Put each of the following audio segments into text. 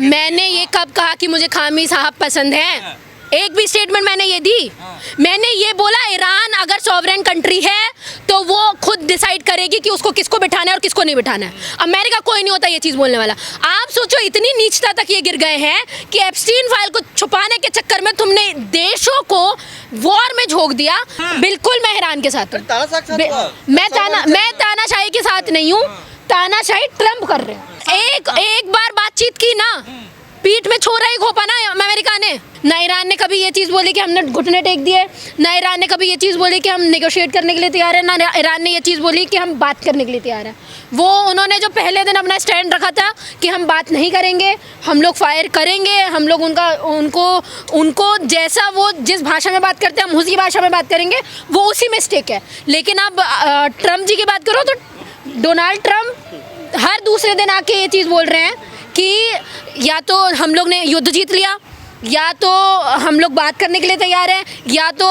मैंने ये कब कहा कि मुझे खामी साहब पसंद है? एक भी स्टेटमेंट मैंने ये दी? मैंने ये बोला ईरान अगर सॉवरेन कंट्री है तो वो खुद डिसाइड करेगी कि उसको किसको बिठाना है और किसको नहीं बिठाना है। अमेरिका कोई नहीं होता ये चीज़ बोलने वाला। आप सोचो इतनी नीचता तक ये गिर गए हैं कि एप्स्टीन फाइल को छुपाने के चक्कर में तुमने देशों को वॉर में झोंक दिया। बिल्कुल मैं ईरान के साथ हूँ। मैं तानाशाही के साथ नहीं हूँ, तानाशाही ट्रम्प कर रहे हैं। एक बार बातचीत की ना, पीठ में छोरा ही घोपा ना अमेरिका ने। ना ईरान ने कभी ये चीज़ बोली कि हमने घुटने टेक दिए, ना ईरान ने कभी ये चीज़ बोली कि हम नेगोशिएट करने के लिए तैयार है, ना ईरान ने ये चीज़ बोली कि हम बात करने के लिए तैयार है। वो उन्होंने जो पहले दिन अपना स्टैंड रखा था कि हम बात नहीं करेंगे, हम लोग फायर करेंगे, हम लोग उनको जैसा वो जिस भाषा में बात करते हैं हम उसी भाषा में बात करेंगे, वो उसी में स्टिक है। लेकिन अब ट्रम्प जी की बात करो तो डोनाल्ड ट्रम्प हर दूसरे दिन आके ये चीज़ बोल रहे हैं कि या तो हम लोग ने युद्ध जीत लिया, या तो हम लोग बात करने के लिए तैयार हैं, या तो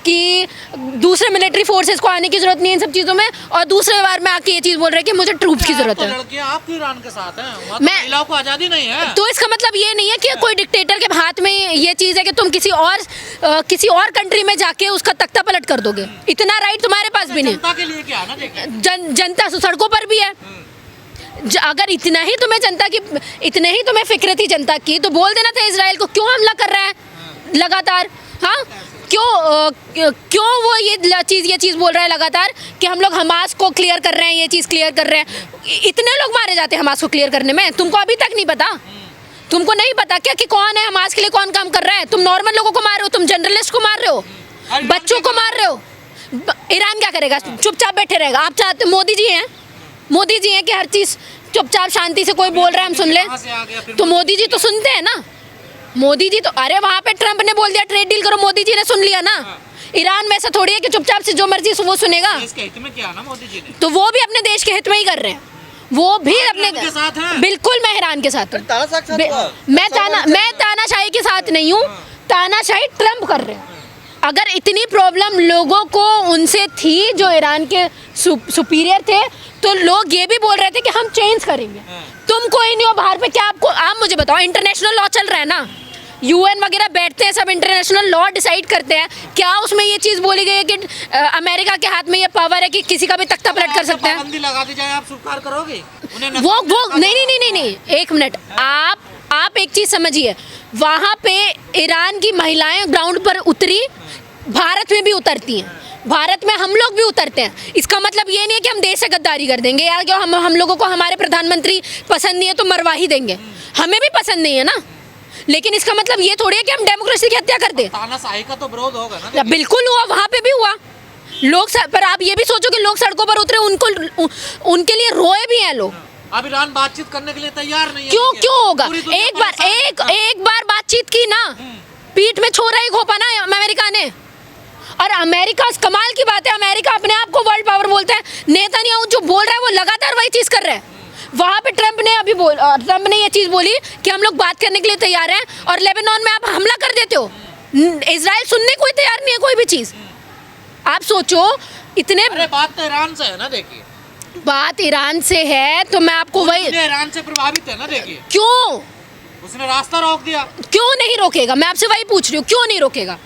कि दूसरे मिलिट्री फोर्सेस को आने की जरूरत नहीं है इन सब चीज़ों में, और दूसरे बार में आके ये चीज़ बोल रहे हैं कि मुझे ट्रूप्स की जरूरत है। आप क्यों ईरान के साथ हैं? वहाँ तो महिलाओं को आज़ादी नहीं है। तो इसका मतलब ये नहीं है कि कोई डिक्टेटर के हाथ में ये चीज़ है कि तुम किसी और कंट्री में जाके उसका तख्ता पलट कर दोगे। इतना राइट तुम्हारे पास भी नहीं। जनता के लिए क्या ना, देखिए जनता सड़कों पर भी है। अगर इतना ही तुम्हें फिक्र थी जनता की तो बोल देना था इजराइल को क्यों हमला कर रहा है लगातार। हाँ, क्यों वो ये चीज़ बोल रहा है लगातार कि हम लोग हमास को क्लियर कर रहे हैं, ये चीज़ क्लियर कर रहे हैं। इतने लोग मारे जाते हैं हमास को क्लियर करने में, तुमको अभी तक नहीं पता? तुमको नहीं पता क्या कि कौन है हमास के लिए, कौन काम कर रहा है? तुम नॉर्मल लोगों को मार रहे हो, तुम जर्नलिस्ट को मार रहे हो, बच्चों को मार रहे हो। ईरान क्या करेगा? चुपचाप बैठे रहेगा? आप चाहते मोदी जी हैं कि हर चीज़ चुपचाप शांति से कोई बोल रहा है हम सुन ले? तो मोदी जी तो सुनते हैं ना। मोदी जी तो, अरे वहाँ पे ट्रम्प ने बोल दिया ट्रेड डील करो, मोदी जी ने सुन लिया ना। ईरान में ऐसा थोड़ी है कि चुपचाप से जो मर्जी वो सुनेगा। इसके हित में क्या ना मोदी जी ने? तो वो भी अपने देश के हित में ही कर रहे हैं, वो भी अपने के साथ हैं। बिल्कुल मैं ईरान के साथ हूँ। मैं तानाशाही के साथ नहीं हूँ, तानाशाही ट्रम्प कर रहे हैं। अगर इतनी प्रॉब्लम लोगों को उनसे थी जो ईरान के सुपीरियर थे, तो लोग ये भी बोल रहे थे कि हम चेंज करेंगे। तुम कोई नहीं हो बाहर पे, क्या आप मुझे बताओ, इंटरनेशनल लॉ चल रहा है ना, यूएन वगैरह बैठते हैं, सब इंटरनेशनल लॉ डिसाइड करते हैं। क्या उसमें ये चीज़ बोली गई है कि अमेरिका के हाथ में ये पावर है कि किसी का भी तख्ता पलट कर सकते हैं? पाबंदी लगा दी जाए, आप स्वीकार करोगे? वो नहीं, एक मिनट, आप एक चीज़ समझिए, वहाँ पे ईरान की महिलाएं ग्राउंड पर उतरी, भारत में भी उतरती हैं, भारत में हम लोग भी उतरते हैं। इसका मतलब ये नहीं है कि हम देश से गद्दारी कर देंगे यार, क्यों हम लोगों को हमारे प्रधानमंत्री पसंद नहीं है तो मरवा ही देंगे। हमें भी पसंद नहीं है ना, लेकिन इसका मतलब ये थोड़ी है कि हम डेमोक्रेसी की हत्या कर दें। तानाशाही का तो विरोध होगा ना? बिल्कुल हुआ, वहाँ पे भी हुआ। पर आप ये भी सोचो कि लोग सड़कों पर उतरे, उनके लिए रोए भी हैं लोग। अब ईरान बातचीत करने के लिए तैयार नहीं है। क्यों होगा? एक बार बातचीत की ना, पीठ में छोरा ही घोपा ना अमेरिका ने। और अमेरिका, कमाल की बात है, अमेरिका अपने आप को वर्ल्ड पावर बोलता है। नेतन्याहू जो बोल रहा है वो लगातार वही चीज़ कर रहा है। वहाँ पे ट्रम्प ने ये चीज़ बोली कि हम लोग बात करने के लिए तैयार हैं, और लेबनान में आप हमला कर देते हो। इजराइल सुनने कोई तैयार नहीं है कोई भी चीज़। आप सोचो इतने। बात तो ईरान से है ना, देखिए बात ईरान से है तो मैं आपको वही, ईरान से प्रभावित है ना, देखिए क्यों उसने रास्ता रोक दिया। क्यों नहीं रोकेगा? मैं आपसे वही पूछ रही हूँ, क्यों नहीं रोकेगा?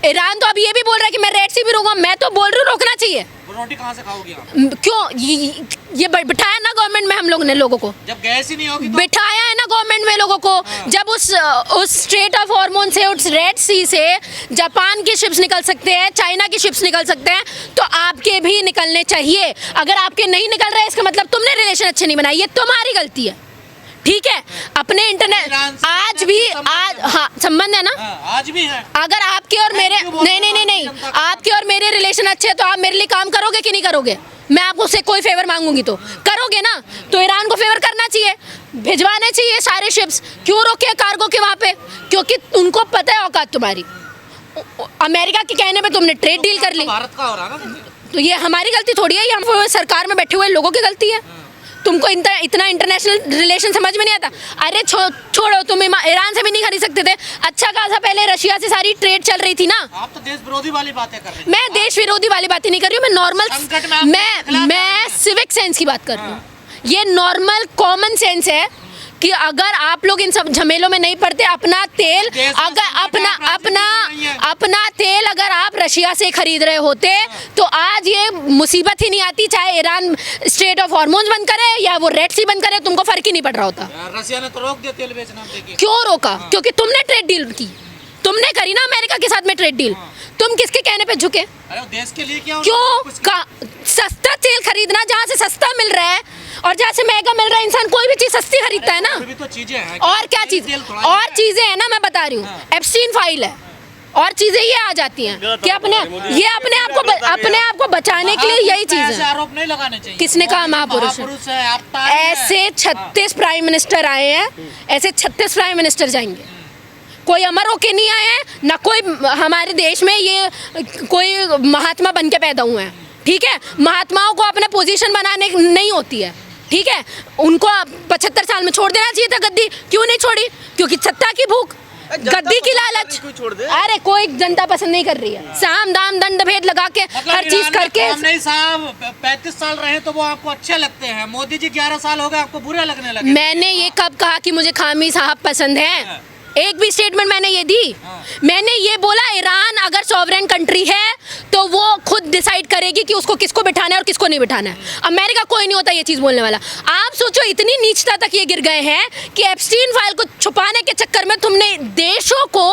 ईरान तो अब ये भी बोल रहा है कि मैं रेड सी भी रोकूंगा। मैं तो बोल रही हूँ रोकना चाहिए। रोटी कहाँ से खाओगी आप? क्यों? ये बिठाया ना गवर्नमेंट में हम लोगों ने लोगों को, जब गैस ही नहीं होगी तो? बिठाया है ना गवर्नमेंट में लोगों को। जब उस स्ट्रेट ऑफ हॉर्मोन से, उस रेड सी से जापान की शिप्स निकल सकते हैं, चाइना की शिप्स निकल सकते हैं, तो आपके भी निकलने चाहिए। अगर आपके नहीं निकल रहे इसका मतलब तुमने रिलेशन अच्छे नहीं बनाए, ये तुम्हारी गलती है। ठीक है, अपने इंटरनेट आज हाँ संबंध है ना, आज भी है। अगर आपके और मेरे नहीं, आपके और मेरे रिलेशन अच्छे हैं तो आप मेरे लिए काम करोगे कि नहीं करोगे? मैं आपको से कोई फेवर मांगूंगी तो करोगे ना। तो ईरान को फेवर करना चाहिए, भिजवाने चाहिए सारे शिप्स। क्यों रोके कार्गो के वहाँ पे? क्योंकि उनको पता है औकात तुम्हारी। अमेरिका के कहने पे तुमने ट्रेड डील कर ली। भारत का हो रहा ना, तो ये हमारी गलती थोड़ी है, ये हम सरकार में बैठे हुए लोगों की गलती है। तुमको इतना इंटरनेशनल रिलेशन समझ में नहीं आता? अरे छोड़ो, तुम ईरान से भी नहीं खरीद सकते थे। अच्छा खासा पहले रशिया से सारी ट्रेड चल रही थी ना। आप तो देश विरोधी वाली बातें कर रहे हैं। मैं देश विरोधी वाली बातें नहीं कर रही हूँ, मैं नॉर्मल, मैं सिविक सेंस की बात कर रही हूँ। ये नॉर्मल कॉमन सेंस है कि अगर आप लोग इन सब झमेलों में नहीं पड़ते, अपना तेल अपना तेल अगर आप रशिया से खरीद रहे होते तो आज ये मुसीबत ही नहीं आती। चाहे ईरान स्ट्रेट ऑफ हॉर्मोन्स बंद करे या वो रेड सी बंद करे, तुमको फर्क ही नहीं पड़ रहा होता। रशिया ने तो रोक दिया तेल बेचना, देखिए क्यों रोका? क्योंकि तुमने ट्रेड डील की, तुमने करी ना अमेरिका के साथ में ट्रेड डील। तुम किसके कहने पे झुके? अरे देश के लिए क्या क्यों? सस्ता तेल खरीदना, जहाँ से सस्ता मिल रहा है और जहाँ से महंगा मिल रहा है, इंसान कोई भी चीज सस्ती खरीदता है ना। भी तो चीजें हैं। और क्या चीज और चीजें हैं ना, मैं बता रही हूँ, एप्स्टीन फाइल है और चीजें ये आ जाती हैं कि अपने आप को बचाने के लिए यही चीज है। आरोप नहीं लगाने चाहिए। किसने कहा महापुरुष है? ऐसे 36 प्राइम मिनिस्टर आए हैं, ऐसे 36 प्राइम मिनिस्टर जाएंगे। कोई अमर होके नहीं आए हैं, ना कोई हमारे देश में ये कोई महात्मा बन के पैदा हुए हैं। ठीक है, महात्माओं को अपने पोजीशन बनाने नहीं होती है। ठीक है, उनको 75 साल में छोड़ देना चाहिए था गद्दी। क्यों नहीं छोड़ी? क्योंकि सत्ता की भूख, गद्दी की लालच। अरे कोई जनता पसंद नहीं कर रही है। साम दाम दंड भेद लगा के हर चीज करके। नहीं साहब 35 साल रहे तो वो आपको अच्छे लगते हैं, मोदी जी 11 साल हो गए आपको बुरे लगने लगे। मैंने ये कब कहा कि मुझे खामी साहब पसंद है? एक भी स्टेटमेंट मैंने ये दी? मैंने ये बोला ईरान अगर सॉवरेन कंट्री है तो वो खुद डिसाइड करेगी कि उसको किसको बिठाना है और किसको नहीं बिठाना है। अमेरिका कोई नहीं होता ये चीज़ बोलने वाला। आप सोचो इतनी नीचता तक ये गिर गए हैं कि एप्स्टीन फाइल को छुपाने के चक्कर में तुमने देशों को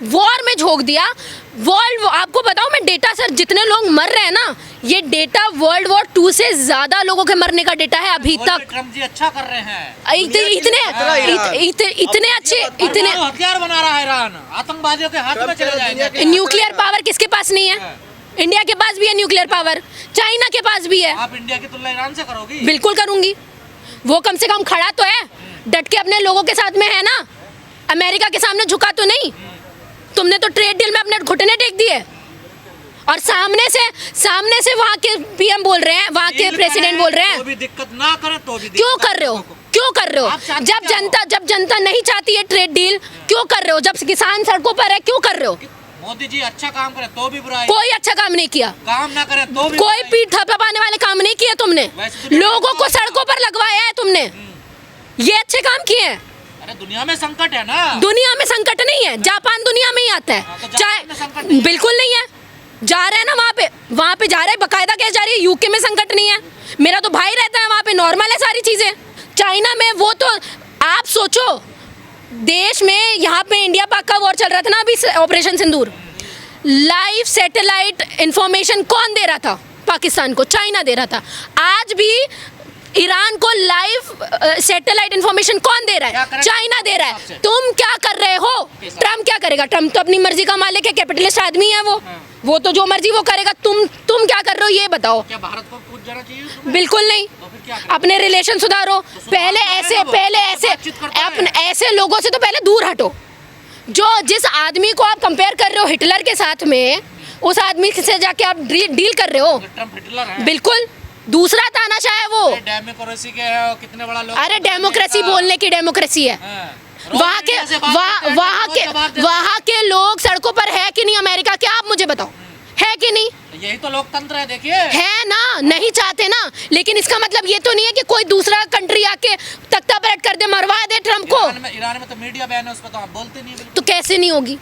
वॉर में झोंक दिया। आपको बताओ मैं डेटा सर, जितने लोग मर रहे हैं ना, ये डेटा वर्ल्ड वॉर 2 से ज्यादा लोगों के मरने का डेटा है अभी तक। ट्रम्प जी अच्छा कर रहे हैं, इतने अच्छे, इतने हथियार बना रहा है ईरान, आतंकवादियों के हाथ में चले जाएंगे। न्यूक्लियर पावर किसके पास नहीं है? इंडिया के पास भी है न्यूक्लियर पावर, चाइना के पास भी है। आप इंडिया की तुलना ईरान से करोगी? बिल्कुल करूंगी। वो कम से कम खड़ा तो है, डट के अपने लोगों के साथ में है ना, अमेरिका के सामने झुका तो नहीं। तुमने तो ट्रेड डील में अपने घुटने टेक दिए और सामने से वहाँ के पीएम बोल रहे हैं, वहाँ के प्रेसिडेंट बोल रहे हैं। तो भी दिक्कत ना करे तो भी क्यों कर रहे हो? क्यों कर रहे हो? जब जनता नहीं चाहती है ट्रेड डील, क्यों कर रहे हो? जब किसान सड़कों पर है, क्यों कर रहे हो? मोदी जी अच्छा काम करे तो भी बुरा है। कोई अच्छा काम नहीं किया, काम ना करे तो भी कोई पीठ थपथपाने वाले काम नहीं किए तुमने। लोगों को सड़कों पर लगवाया है तुमने, ये अच्छे काम किए हैं। अरे दुनिया में संकट है ना। दुनिया में संकट नहीं है, जापान दुनिया में ही आता है। चाहे बिल्कुल नहीं है, जा रहे हैं ना वहाँ पे जा रहे हैं, बकायदा कैसे जा रही है? यूके में संकट नहीं है, मेरा तो भाई रहता है वहाँ पे, नॉर्मल है सारी चीजें। चाइना में वो तो आप सोचो, देश में यहाँ पे इंडिया पाक का वॉर चल रहा था ना अभी, ऑपरेशन सिंदूर, लाइव सैटेलाइट इंफॉर्मेशन कौन दे रहा था? पाकिस्तान को चाइना दे रहा था। आज भी ईरान को लाइव सैटेलाइट इंफॉर्मेशन कौन दे रहा है? चाइना दे रहा है। तुम क्या कर रहे हो? ट्रम्प क्या करेगा? ट्रम्प तो अपनी मर्जी का मालिक है, कैपिटलिस्ट आदमी है वो तो जो मर्जी वो करेगा। तुम क्या कर रहे हो ये बताओ। क्या भारत को कूद जाना चाहिए? बिल्कुल नहीं, अपने रिलेशन सुधारो। पहले ऐसे लोगों से तो पहले दूर हटो। जिस आदमी को आप कंपेयर कर रहे हो हिटलर के साथ में, उस आदमी से जाके आप डील कर रहे हो। ट्रम्प हिटलर है? बिल्कुल, दूसरा तानाशाह है वो। डेमोक्रेसी के है, कितने बड़ा लोग। अरे डेमोक्रेसी बोलने की डेमोक्रेसी है। वहाँ के लोग सड़कों पर है कि नहीं अमेरिका के? आप मुझे बताओ, है कि नहीं? यही तो लोकतंत्र है, देखिए। है ना, नहीं चाहते ना, लेकिन इसका मतलब ये तो नहीं है कि कोई दूसरा कंट्री आके तख्ता पलट कर दे, मरवा दे ट्रम्प को। ईरान में तो मीडिया बैन है, उस पर तो आप बोलते नहीं। तो कैसे नहीं होगी?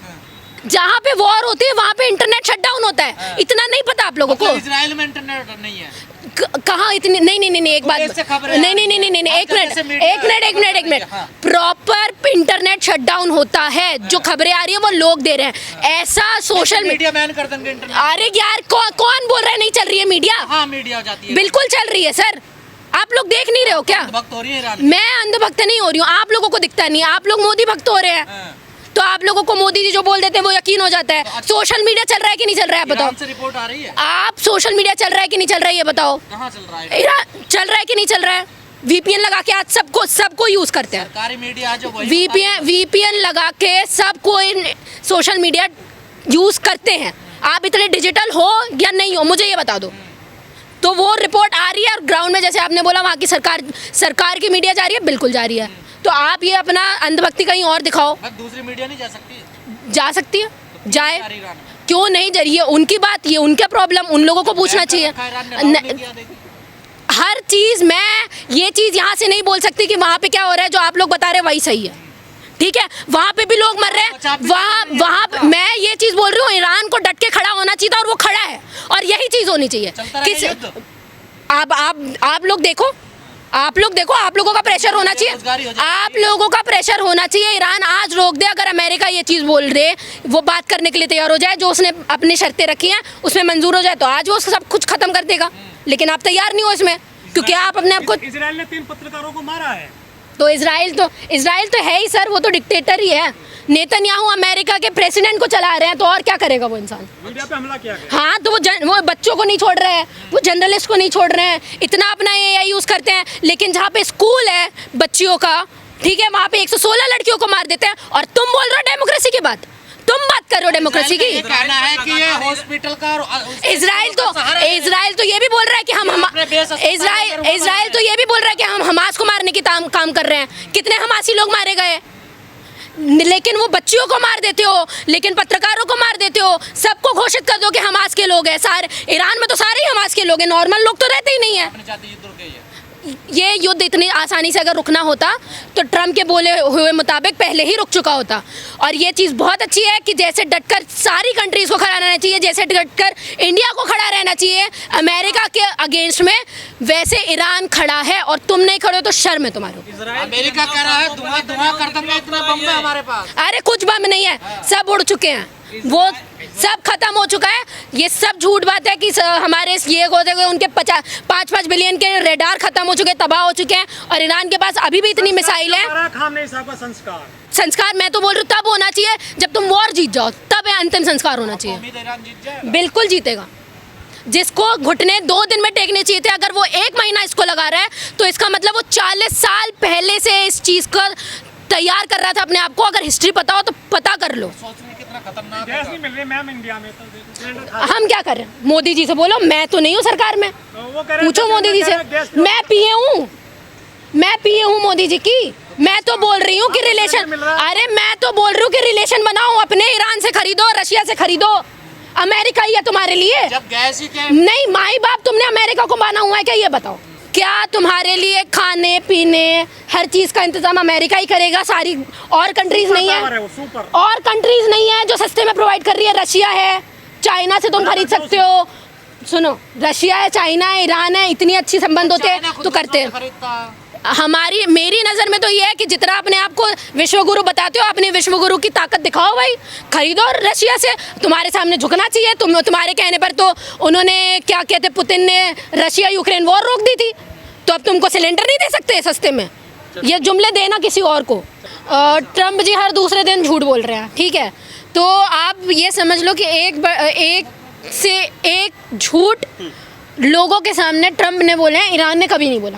जहाँ पे वॉर होती है वहाँ पे इंटरनेट शटडाउन होता है। इतना नहीं पता आप लोगों को? इजराइल में इंटरनेट नहीं है। कहाँ इतनी? नहीं, एक बात नहीं, एक मिनट। प्रॉपर इंटरनेट शटडाउन होता है, जो खबरें आ रही है वो लोग दे रहे हैं। ऐसा सोशल मीडिया बैन कर देंगे इंटरनेट। अरे यार कौन बोल रहा है नहीं चल रही है मीडिया? हाँ मीडिया जाती है, बिल्कुल चल रही है सर। आप लोग देख नहीं रहे हो क्या? अंधभक्त हो रही है। मैं अंधभक्त नहीं हो रही हूँ, आप लोगों को दिखता नहीं है। आप लोग मोदी भक्त हो रहे हैं, तो आप लोगों को मोदी जी जो बोल देते हैं वो यकीन हो जाता है। सोशल मीडिया चल रहा है कि नहीं चल रहा है बताओ? से रिपोर्ट आ रही है। आप सोशल मीडिया चल रहा है कि नहीं चल रहा है ये बताओ? कहाँ चल रहा है? चल रहा है कि नहीं चल रहा है? VPN लगा के आज सबको यूज करते हैं। सरकारी मीडिया जो VPN लगा के सबको सोशल मीडिया यूज करते हैं। आप इतने डिजिटल हो या नहीं हो मुझे ये बता दो। तो वो रिपोर्ट आ रही है, और ग्राउंड में जैसे आपने बोला वहाँ की सरकार की मीडिया जा रही है, बिल्कुल जा रही है। तो आप ये अपना अंधभक्ति कहीं और दिखाओ। दूसरी मीडिया नहीं जा सकती? जा सकती है, जाए, क्यों नहीं जा रही है? उनकी बात, ये उनका प्रॉब्लम, उन लोगों को पूछना चाहिए। हर चीज़ मैं ये चीज़ यहाँ से नहीं बोल सकती कि वहाँ पे क्या हो रहा है, जो आप लोग बता रहे हैं वही सही है, ठीक है। वहाँ पे भी लोग मर रहे हैं, वहाँ मैं ये चीज़ बोल रही हूँ, ईरान को डट के खड़ा होना चाहिए था और वो खड़ा है, और यही चीज़ होनी चाहिए। किस आप लोग देखो, आप लोगों का प्रेशर होना चाहिए, आप लोगों का प्रेशर होना चाहिए। ईरान आज रोक दे, अगर अमेरिका ये चीज़ बोल दे, वो बात करने के लिए तैयार हो जाए, जो उसने अपनी शर्तें रखी हैं उसमें मंजूर हो जाए, तो आज वो सब कुछ खत्म कर देगा। लेकिन आप तैयार नहीं हो इसमें, क्योंकि आप अपने आप को, इजराइल ने 3 पत्रकारों को मारा है। तो इजराइल तो है ही सर, वो तो डिक्टेटर ही है। नेतन्याहू अमेरिका के प्रेसिडेंट को चला रहे हैं, तो और क्या करेगा वो इंसान। मीडिया पे हमला किया गया। हाँ, तो वो बच्चों को नहीं छोड़ रहे हैं, वो जर्नलिस्ट को नहीं छोड़ रहे हैं, इतना अपना AI यूज़ करते हैं। लेकिन जहाँ पे स्कूल है बच्चियों का, ठीक है, वहाँ पे 116 लड़कियों को मार देते हैं, और तुम बोल रहे हो डेमोक्रेसी की बात, तुम बात कर रहे हो डेमोक्रेसी की। ये कहना है कि ये हॉस्पिटल का इजराइल तो ये भी बोल रहा है कि इजराइल तो ये भी बोल रहा है कि हम हमास को मारने की काम कर रहे हैं। कितने हमासी लोग मारे गए, लेकिन वो बच्चियों को मार देते हो, लेकिन पत्रकारों को मार देते हो, सबको घोषित कर दो कि हमास के लोग हैं। सारे ईरान में तो सारे ही हमास के लोग हैं, नॉर्मल लोग तो रहते ही नहीं है। ये युद्ध इतनी आसानी से अगर रुकना होता तो ट्रम्प के बोले हुए मुताबिक पहले ही रुक चुका होता। और ये चीज़ बहुत अच्छी है कि जैसे डटकर सारी कंट्रीज़ को खड़ा रहना चाहिए, जैसे डटकर इंडिया को खड़ा रहना चाहिए अमेरिका के अगेंस्ट में, वैसे ईरान खड़ा है, और तुम नहीं खड़े हो तो शर्म है तुम्हारे। अमेरिका कह रहा है धुआं कर देंगे, इतना बम है हमारे पास। अरे कुछ बम नहीं है, सब उड़ चुके हैं, वो सब खत्म हो चुका है। ये सब झूठ बात है कि हमारे ये होते हुए उनके 5 बिलियन के रेडार खत्म हो चुके, तबाह हो चुके हैं, और ईरान के पास अभी भी इतनी मिसाइल है। खामनेई साहब का संस्कार मैं तो बोल रही हूँ तब होना चाहिए जब तुम वॉर जीत जाओ, तब अंतिम संस्कार होना चाहिए। उम्मीद है ईरान जीत जाएगा। बिल्कुल जीतेगा। जिसको घुटने 2 दिन में टेकने चाहिए थे, अगर वो 1 महीना इसको लगा रहा है, तो इसका मतलब वो 40 साल पहले से इस चीज़ को तैयार कर रहा था अपने आप को। अगर हिस्ट्री पता हो तो पता कर लो। सोचने कितना खतरनाक गैस नहीं मिल रही मैम इंडिया में, तो हम क्या कर रहे हैं? मोदी जी से बोलो, मैं तो नहीं हूँ सरकार में, वो कह रहे पूछो मोदी जी से। मैं पीए हूँ मोदी जी की। मैं तो बोल रही हूँ कि रिलेशन, अरे मैं तो बोल रही हूँ कि रिलेशन बनाओ अपने, ईरान से खरीदो, रशिया से खरीदो, अमेरिका ही है तुम्हारे लिए। जब गैस ही क्या नहीं, माई बाप तुमने अमेरिका को माना हुआ है क्या, ये बताओ। क्या तुम्हारे लिए खाने पीने हर चीज़ का इंतजाम अमेरिका ही करेगा? सारी और कंट्रीज नहीं है, और कंट्रीज नहीं है जो सस्ते में प्रोवाइड कर रही है। रशिया है, चाइना से तुम खरीद सकते हो। सुनो, रशिया है, चाइना है, ईरान है, इतनी अच्छी संबंध होते हैं तो करते हैं। मेरी नज़र में तो ये है कि जितना अपने आप को विश्वगुरु बताते हो, अपने विश्वगुरु की ताकत दिखाओ भाई, खरीदो रशिया से। तुम्हारे सामने झुकना चाहिए। तुम्हारे कहने पर तो उन्होंने क्या कहते, पुतिन ने रशिया यूक्रेन वॉर रोक दी थी, तो अब तुमको सिलेंडर नहीं दे सकते सस्ते में। ये जुमले देना किसी और को। ट्रम्प जी हर दूसरे दिन झूठ बोल रहे हैं, ठीक है, तो आप ये समझ लो कि एक से एक झूठ लोगों के सामने ट्रम्प ने बोले हैं, ईरान ने कभी नहीं बोला।